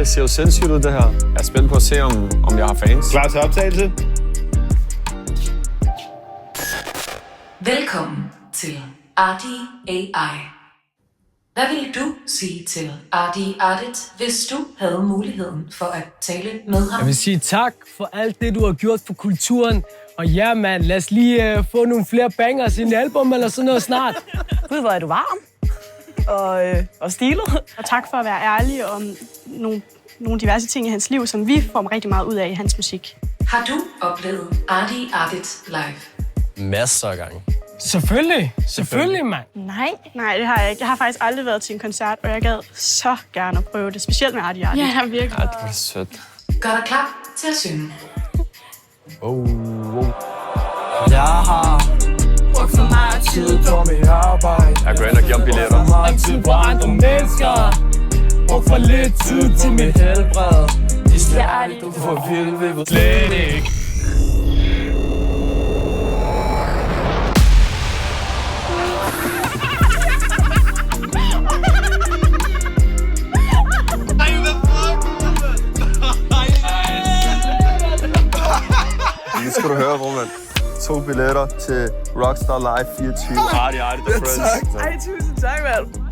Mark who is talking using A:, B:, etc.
A: Det ser jo sindssygt ud, det her. Jeg er spændt på at se, om jeg har fans.
B: Klar til optagelse?
C: Velkommen til Arti AI. Hvad ville du sige til Arti Ardit, hvis du havde muligheden for at tale med ham?
D: Jeg vil sige tak for alt det, du har gjort for kulturen. Og ja, mand, lad os lige få nogle flere bangers i en album eller sådan noget snart.
E: Gud, hvor er du varm og stilet.
F: Og tak for at være ærlig om nogle diverse ting i hans liv, som vi får rigtig meget ud af i hans musik.
C: Har du oplevet Arti Ardit live?
G: Masser af gange.
D: Selvfølgelig, mand.
F: Nej, det har jeg ikke. Jeg har faktisk aldrig været til en koncert, og jeg gad så gerne at prøve det. Specielt med Arti Ardit.
E: Ja, virkelig.
A: Ja, det var sødt.
C: Gør dig klar til at synge.
G: Jeg har brugt for meget tid på mit arbejde.
A: Jeg går ind og giver dem billetter.
D: For meget tid på andre mennesker. Brug for lidt tid til mit helbred.
G: I stedet du får vildt ved
D: Slet ikke.
A: Nu skal du høre, Roman. 2 billetter til Rockstar Live 24. Arti, the Friends.
E: Ej, tusind tak, mand.